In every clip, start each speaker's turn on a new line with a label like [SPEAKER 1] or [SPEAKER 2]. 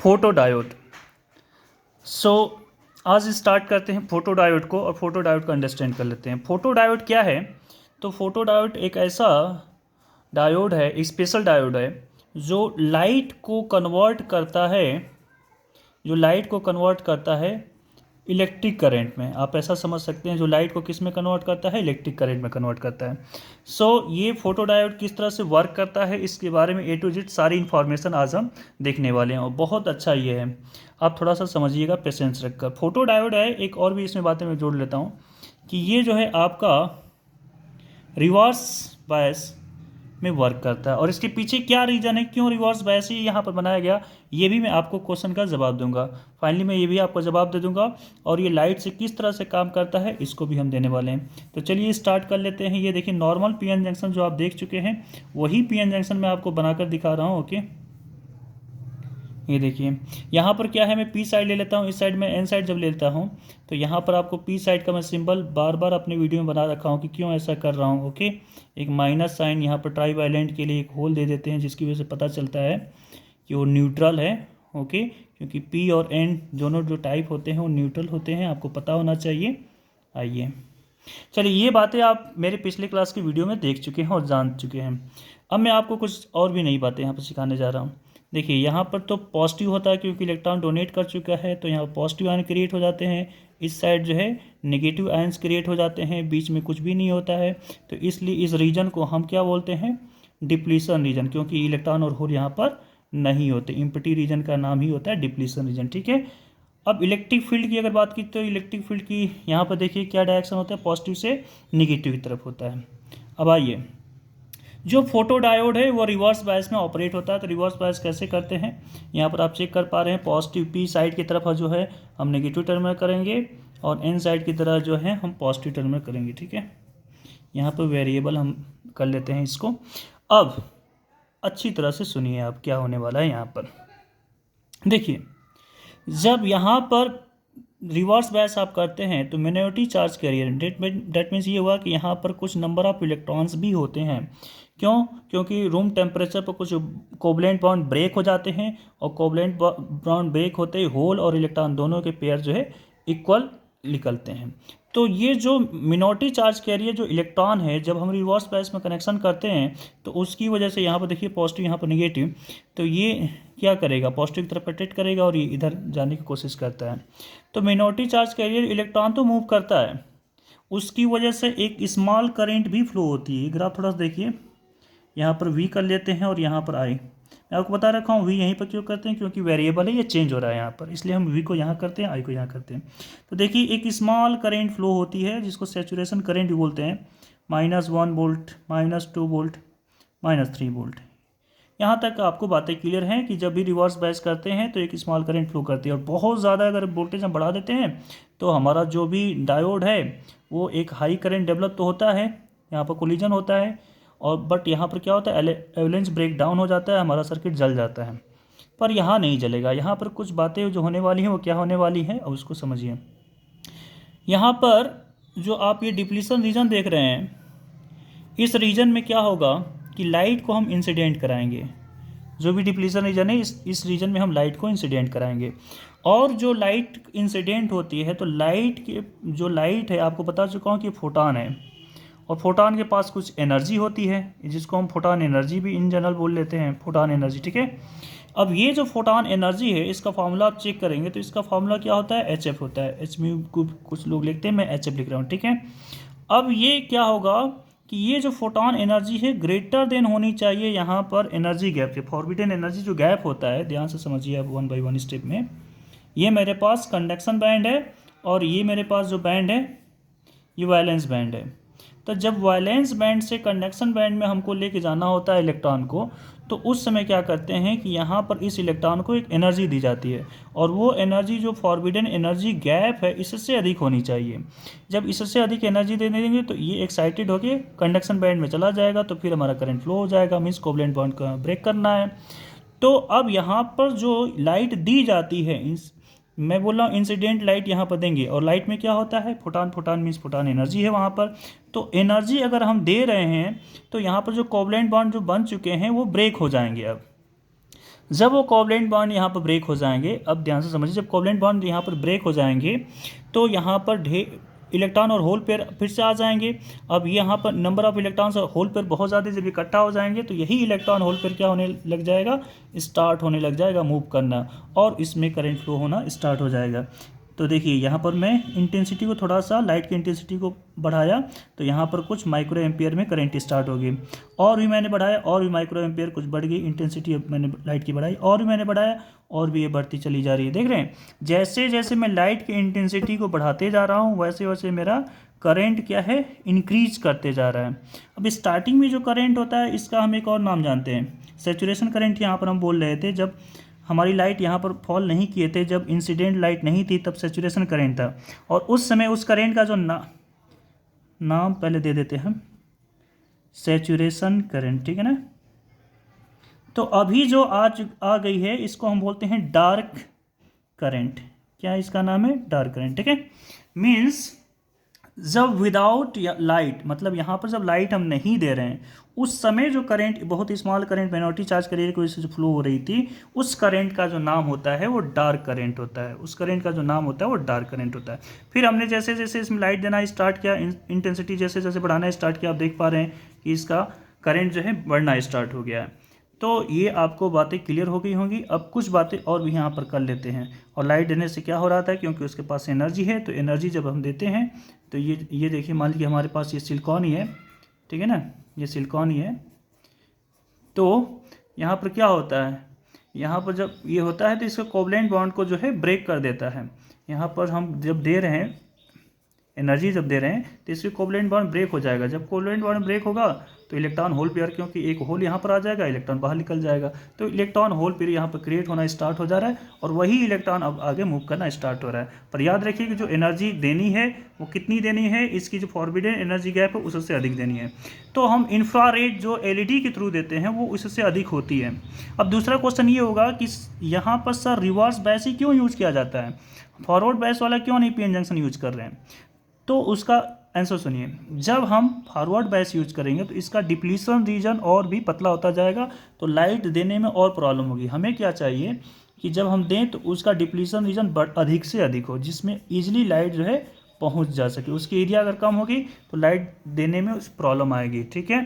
[SPEAKER 1] Photo diode. सो आज start करते हैं फोटो डायोड को और फोटो डायोड का अंडरस्टैंड कर लेते हैं। फोटो डायोड क्या है? तो फोटो डायोड एक ऐसा डायोड है, एक स्पेशल डायोड है जो लाइट को कन्वर्ट करता है इलेक्ट्रिक करंट में। आप ऐसा समझ सकते हैं, जो लाइट को किस में कन्वर्ट करता है? इलेक्ट्रिक करंट में कन्वर्ट करता है। ये फोटो डायोड किस तरह से वर्क करता है, इसके बारे में A to Z सारी इन्फॉर्मेशन आज हम देखने वाले हैं और बहुत अच्छा ये है, आप थोड़ा सा समझिएगा पेशेंस रखकर। फोटो डायोड है, एक और भी इसमें बातें मैं जोड़ लेता हूँ कि ये जो है आपका रिवर्स बायस में वर्क करता है और इसके पीछे क्या रीज़न है, क्यों रिवर्स बायस ही यहाँ पर बनाया गया, ये भी मैं आपको क्वेश्चन का जवाब दूंगा। फाइनली मैं ये भी आपको जवाब दे दूंगा और ये लाइट से किस तरह से काम करता है इसको भी हम देने वाले हैं। तो चलिए स्टार्ट कर लेते हैं। ये देखिए नॉर्मल पीएन जंक्शन जो आप देख चुके हैं वही पीएन जंक्शन मैं आपको बनाकर दिखा रहा हूँ। ओके, ये देखिए यहाँ पर क्या है, मैं पी साइड ले लेता हूँ, इस साइड में एन साइड जब ले लेता हूँ तो यहाँ पर आपको पी साइड का मैं सिंबल बार बार अपने वीडियो में बना रखा हूँ कि क्यों ऐसा कर रहा हूँ। ओके, एक माइनस साइन यहाँ पर ट्राई वायलेंट के लिए एक होल दे देते हैं जिसकी वजह से पता चलता है कि वो न्यूट्रल है। ओके, क्योंकि पी और एन दोनों जो टाइप होते हैं वो न्यूट्रल होते हैं, आपको पता होना चाहिए। आइए चलिए, ये बातें आप मेरे पिछले क्लास की वीडियो में देख चुके हैं और जान चुके हैं। अब मैं आपको कुछ और भी नई बातें यहाँ पर सिखाने जा रहा हूँ। देखिए यहाँ पर तो पॉजिटिव होता है क्योंकि इलेक्ट्रॉन डोनेट कर चुका है, तो यहाँ पॉजिटिव आयन क्रिएट हो जाते हैं, इस साइड जो है नेगेटिव आयन्स क्रिएट हो जाते हैं, बीच में कुछ भी नहीं होता है। तो इसलिए इस रीजन को हम क्या बोलते हैं? डिप्लीशन रीजन, क्योंकि इलेक्ट्रॉन और होल यहाँ पर नहीं होते। इम्पटी रीजन का नाम ही होता है डिप्लीशन रीजन। ठीक है, अब इलेक्ट्रिक फील्ड की अगर बात की तो इलेक्ट्रिक फील्ड की यहाँ पर देखिए क्या डायरेक्शन होता है, पॉजिटिव से निगेटिव की तरफ होता है। अब आइए, जो फोटो डायोड है वो रिवर्स बायस में ऑपरेट होता है। तो रिवर्स बायस कैसे करते हैं, यहाँ पर आप चेक कर पा रहे हैं, पॉजिटिव पी साइड की तरफ जो है हम नेगेटिव टर्मिनल करेंगे और एन साइड की तरह जो है हम पॉजिटिव टर्मिनल करेंगे। ठीक है, यहाँ पर वेरिएबल हम कर लेते हैं इसको। अब अच्छी तरह से सुनिए आप क्या होने वाला है। यहाँ पर देखिए, जब यहाँ पर रिवर्स बायस आप करते हैं तो minority charge carrier, that means ये हुआ कि यहाँ पर कुछ नंबर ऑफ इलेक्ट्रॉन्स भी होते हैं। क्यों? क्योंकि रूम टेम्परेचर पर कुछ कोवलेंट बॉन्ड ब्रेक हो जाते हैं और कोवलेंट बॉन्ड ब्रेक होते ही होल और इलेक्ट्रॉन दोनों के पेयर जो है इक्वल निकलते हैं। तो ये जो मिनोरिटी चार्ज कैरियर जो इलेक्ट्रॉन है, जब हम रिवर्स बायस में कनेक्शन करते हैं तो उसकी वजह से यहाँ पर देखिए पॉजिटिव, यहाँ पर निगेटिव, तो ये क्या करेगा? पॉजिटिव की तरफ अट्रैक्ट करेगा और ये इधर जाने की कोशिश करता है। तो मिनोरिटी चार्ज कैरियर इलेक्ट्रॉन तो मूव करता है, उसकी वजह से एक स्मॉल करंट भी फ्लो होती है। ग्राफ थोड़ा सा देखिए, यहाँ पर V कर लेते हैं और यहाँ पर I। मैं आपको बता रखा हूँ V यहीं पर क्यों करते हैं, क्योंकि वेरिएबल है, ये चेंज हो रहा है यहाँ पर, इसलिए हम V को यहाँ करते हैं, I को यहाँ करते हैं। तो देखिए एक स्मॉल करंट फ्लो होती है जिसको सैचुरेशन करंट भी बोलते हैं, -1 वोल्ट, -2 वोल्ट, -3 वोल्ट। यहाँ तक आपको बातें क्लियर हैं कि जब भी रिवर्स बायस करते हैं तो एक स्मॉल करंट फ्लो करती है और बहुत ज़्यादा अगर वोल्टेज हम बढ़ा देते हैं तो हमारा जो भी डायोड है वो एक हाई करंट डेवलप तो होता है, यहाँ पर कोलिजन होता है और बट यहाँ पर क्या होता है, एवलेंस ब्रेक डाउन हो जाता है, हमारा सर्किट जल जाता है। पर यहाँ नहीं जलेगा, यहाँ पर कुछ बातें जो होने वाली हैं वो क्या होने वाली हैं और उसको समझिए। यहाँ पर जो आप ये डिप्लीशन रीजन देख रहे हैं, इस रीजन में क्या होगा कि लाइट को हम इंसिडेंट कराएंगे। जो भी डिप्लीशन रीजन है इस रीजन में हम लाइट को इंसिडेंट कराएंगे और जो लाइट इंसिडेंट होती है तो जो लाइट है आपको बता चुका हूँ कि फोटॉन है और फोटॉन के पास कुछ एनर्जी होती है जिसको हम फोटॉन एनर्जी भी इन जनरल बोल लेते हैं, फोटॉन एनर्जी। ठीक है, अब ये जो फोटॉन एनर्जी है इसका फॉर्मूला आप चेक करेंगे तो इसका फॉर्मूला क्या होता है? HF होता है। एच म्यू को कुछ लोग लिखते हैं, मैं HF लिख रहा हूँ। ठीक है, अब ये क्या होगा कि ये जो फोटॉन एनर्जी है ग्रेटर देन होनी चाहिए यहाँ पर एनर्जी गैप के। फॉरबिडन एनर्जी जो गैप होता है, ध्यान से समझिए आप 1 by 1 स्टेप में। ये मेरे पास कंडक्शन बैंड है और ये मेरे पास जो बैंड है ये वैलेंस बैंड है। तो जब वैलेंस बैंड से कंडक्शन बैंड में हमको लेके जाना होता है इलेक्ट्रॉन को, तो उस समय क्या करते हैं कि यहाँ पर इस इलेक्ट्रॉन को एक एनर्जी दी जाती है और वो एनर्जी जो फॉरबिडन एनर्जी गैप है इससे अधिक होनी चाहिए। जब इससे अधिक एनर्जी दे देंगे तो ये एक्साइटेड होकर कंडक्शन बैंड में चला जाएगा, तो फिर हमारा करंट फ्लो हो जाएगा, मीन्स कोवलेंट बॉन्ड का ब्रेक करना है। तो अब यहाँ पर जो लाइट दी जाती है, मैं बोल रहा हूँ इंसिडेंट लाइट यहाँ पर देंगे और लाइट में क्या होता है? फोटॉन मीन्स फोटॉन एनर्जी है वहाँ पर। तो एनर्जी अगर हम दे रहे हैं तो यहाँ पर जो कोवलेंट बॉन्ड जो बन चुके हैं वो ब्रेक हो जाएंगे। अब जब वो कोवलेंट बॉन्ड यहाँ पर ब्रेक हो जाएंगे, अब ध्यान से समझिए, जब कोवलेंट बॉन्ड यहाँ पर ब्रेक हो जाएंगे तो यहाँ पर इलेक्ट्रॉन और होल पेयर फिर से आ जाएंगे। अब यहाँ पर नंबर ऑफ इलेक्ट्रॉन्स और होल पेयर बहुत ज़्यादा जब इकट्ठा हो जाएंगे तो यही इलेक्ट्रॉन होल पेयर क्या होने लग जाएगा, स्टार्ट होने लग जाएगा मूव करना, और इसमें करंट फ्लो होना स्टार्ट हो जाएगा। तो देखिए यहाँ पर मैं इंटेंसिटी को थोड़ा सा, लाइट की इंटेंसिटी को बढ़ाया तो यहाँ पर कुछ माइक्रो एम्पियर में करंट स्टार्ट हो गई, और भी मैंने बढ़ाया और भी माइक्रो एम्पियर कुछ बढ़ गई इंटेंसिटी, मैंने लाइट की बढ़ाई और भी मैंने बढ़ाया और भी ये बढ़ती चली जा रही है। देख रहे हैं जैसे जैसे मैं लाइट की इंटेंसिटी को बढ़ाते जा रहा हूँ वैसे वैसे मेरा करंट क्या है, इंक्रीज करते जा रहा है। अब स्टार्टिंग में जो करंट होता है इसका हम एक और नाम जानते हैं, सेचुरेशन करंट यहाँ पर हम बोल रहे थे। जब हमारी लाइट यहाँ पर फॉल नहीं किए थे, जब इंसिडेंट लाइट नहीं थी, तब सेचुरेशन करंट था, और उस समय उस करंट का जो नाम पहले दे देते हैं हम, सेचुरेशन करंट, ठीक है ना। तो अभी जो आज आ गई है इसको हम बोलते हैं डार्क करंट। क्या इसका नाम है, डार्क करंट, ठीक है। मीन्स जब विदाउट लाइट, मतलब यहाँ पर जब लाइट हम नहीं दे रहे हैं उस समय जो करंट, बहुत small current minority charge carrier की वजह से जो फ्लो हो रही थी, उस करंट का जो नाम होता है वो डार्क करंट होता है। उस करंट का जो नाम होता है वो डार्क करंट होता है। फिर हमने जैसे जैसे इसमें लाइट देना स्टार्ट किया, इंटेंसिटी जैसे जैसे बढ़ाना स्टार्ट किया, आप देख पा रहे हैं कि इसका करंट जो है बढ़ना स्टार्ट हो गया है। तो ये आपको बातें क्लियर हो गई होंगी। अब कुछ बातें और भी यहाँ पर कर लेते हैं। और लाइट देने से क्या हो रहा था, क्योंकि उसके पास एनर्जी है, तो एनर्जी जब हम देते हैं तो ये देखिए, मान लीजिए हमारे पास ये सिलिकॉन ही है, ठीक है ना, ये सिलिकॉन ही है। तो यहाँ पर क्या होता है, यहाँ पर जब ये होता है तो इसका कोवलेंट बॉन्ड को जो है ब्रेक कर देता है। यहाँ पर हम जब दे रहे हैं एनर्जी, जब दे रहे हैं तो इसके कोवलेंट बॉन्ड ब्रेक हो जाएगा। जब कोवलेंट बॉन्ड ब्रेक होगा तो इलेक्ट्रॉन होल पेयर, क्योंकि एक होल यहाँ पर आ जाएगा, इलेक्ट्रॉन बाहर निकल जाएगा, तो इलेक्ट्रॉन होल पेयर यहाँ पर क्रिएट होना स्टार्ट हो जा रहा है, और वही इलेक्ट्रॉन अब आगे मूव करना स्टार्ट हो रहा है। पर याद रखिए कि जो एनर्जी देनी है वो कितनी देनी है, इसकी जो फॉरबिडन एनर्जी गैप है उससे अधिक देनी है। तो हम इंफ्रारेड जो एलईडी के थ्रू देते हैं वो उससे अधिक होती है। अब दूसरा क्वेश्चन ये होगा कि यहाँ पर सर रिवर्स बैस ही क्यों यूज किया जाता है, फॉरवर्ड बैस वाला क्यों नहीं पीएन जंक्शन यूज कर रहे हैं। तो उसका आंसर सुनिए, जब हम फॉरवर्ड बैस यूज करेंगे तो इसका डिप्लीशन रीजन और भी पतला होता जाएगा, तो लाइट देने में और प्रॉब्लम होगी। हमें क्या चाहिए कि जब हम दें तो उसका डिप्लीशन रीजन अधिक से अधिक हो, जिसमें ईजिली लाइट जो है पहुंच जा सके। उसकी एरिया अगर कम होगी तो लाइट देने में उस प्रॉब्लम आएगी, ठीक है।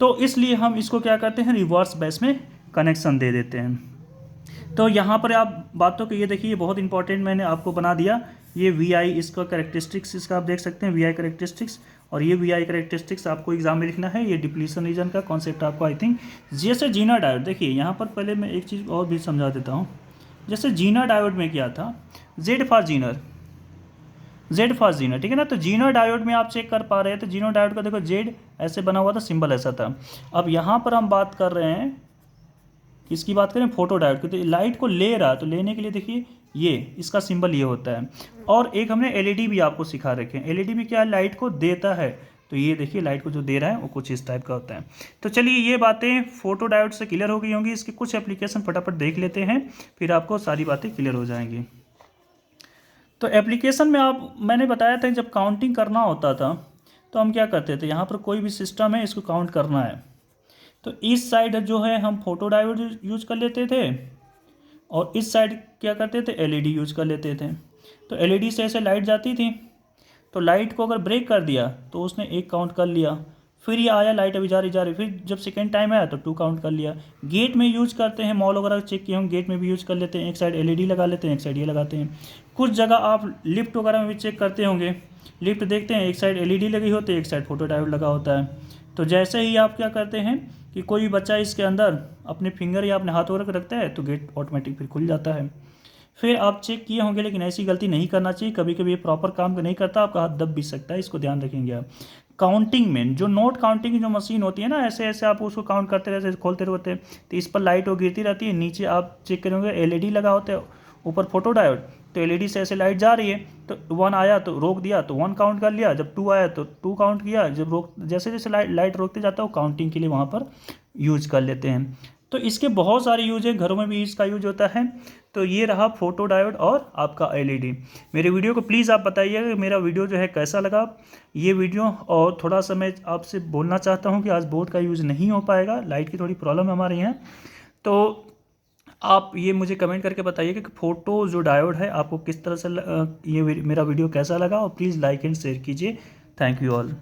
[SPEAKER 1] तो इसलिए हम इसको क्या करते हैं, रिवर्स बैस में कनेक्शन दे देते हैं। तो यहाँ पर आप बातों को ये देखिए, बहुत इंपॉर्टेंट मैंने आपको बना दिया। ये वी आई, इसका कैरेक्टरिस्टिक्स इसका आप देख सकते हैं, वी आई कैरेक्टरिस्टिक्स, और ये वी आई कैरेक्टरिस्टिक्स आपको एग्जाम में लिखना है। ये डिप्लीशन रीजन का कॉन्सेप्ट आपको आई थिंक, जैसे जीना डायोड, देखिए यहाँ पर पहले मैं एक चीज़ और भी समझा देता हूँ। जैसे जीना डायोड में क्या था, Z for Zener, Z for Zener, ठीक है ना। तो जीनर डायोड में आप चेक कर पा रहे हैं, तो जीनर डायोड का देखो जेड ऐसे बना हुआ था, सिंबल ऐसा था। अब यहाँ पर हम बात कर रहे हैं, किसकी बात करें, फोटो डायोड की। तो लाइट को ले रहा, तो लेने के लिए देखिए ये इसका सिंबल ये होता है। और एक हमने एलईडी भी आपको सिखा रखे हैं, एलईडी भी क्या है, लाइट को देता है। तो ये देखिए लाइट को जो दे रहा है वो कुछ इस टाइप का होता है। तो चलिए ये बातें फोटो डायोड से क्लियर हो गई होंगी। इसके कुछ एप्लीकेशन फटाफट देख लेते हैं, फिर आपको सारी बातें क्लियर हो जाएंगी। तो एप्लीकेशन में मैंने बताया था जब काउंटिंग करना होता था तो हम क्या करते थे, यहाँ पर कोई भी सिस्टम है इसको काउंट करना है, तो इस साइड जो है हम फोटो डायोड यूज कर लेते थे, और इस साइड क्या करते थे, एलईडी यूज कर लेते थे। तो एलईडी से ऐसे लाइट जाती थी, तो लाइट को अगर ब्रेक कर दिया तो उसने एक काउंट कर लिया, फिर ये आया लाइट अभी जा रही, फिर जब सेकेंड टाइम आया तो 2 काउंट कर लिया। गेट में यूज करते हैं, मॉल वगैरह चेक किए हम, गेट में भी यूज कर लेते हैं, एक साइड एलईडी लगा लेते हैं, एक साइड ये लगाते हैं। कुछ जगह आप लिफ्ट वगैरह में भी चेक करते होंगे, लिफ्ट देखते हैं, एक साइड एलईडी लगी होती है, एक साइड फोटो डायोड लगा होता है। तो जैसे ही आप क्या करते हैं कि कोई भी बच्चा इसके अंदर अपने फिंगर या अपने हाथ वगैरह रखता है तो गेट ऑटोमेटिक फिर खुल जाता है। फिर आप चेक किए होंगे, लेकिन ऐसी गलती नहीं करना चाहिए, कभी कभी ये प्रॉपर काम नहीं करता, आपका हाथ दब भी सकता है, इसको ध्यान रखेंगे आप। काउंटिंग में जो नोट काउंटिंग की जो मशीन होती है ना, ऐसे ऐसे आप उसको काउंट करते रहते, खोलते रहते, तो इस पर लाइट वो गिरती रहती है, नीचे आप चेक करेंगे एलईडी लगा होता है, ऊपर फोटो डायोड, तो एलईडी से ऐसे लाइट जा रही है, तो 1 आया तो रोक दिया तो 1 काउंट कर लिया, जब 2 आया तो 2 काउंट किया, जब जैसे जैसे लाइट रोकते जाता है वो काउंटिंग के लिए वहाँ पर यूज कर लेते हैं। तो इसके बहुत सारे यूज है, घरों में भी इसका यूज होता है। तो ये रहा फोटो डायोड और आपका एलईडी। मेरे वीडियो को प्लीज़ आप बताइएगा कि मेरा वीडियो जो है कैसा लगा ये वीडियो। और थोड़ा सा मैं आपसे बोलना चाहता हूँ कि आज बोर्ड का यूज़ नहीं हो पाएगा, लाइट की थोड़ी प्रॉब्लम हमारे यहाँ। तो आप ये मुझे कमेंट करके बताइए कि फ़ोटो जो डायोड है आपको किस तरह से ये मेरा वीडियो कैसा लगा, और प्लीज़ लाइक एंड शेयर कीजिए। Thank you all.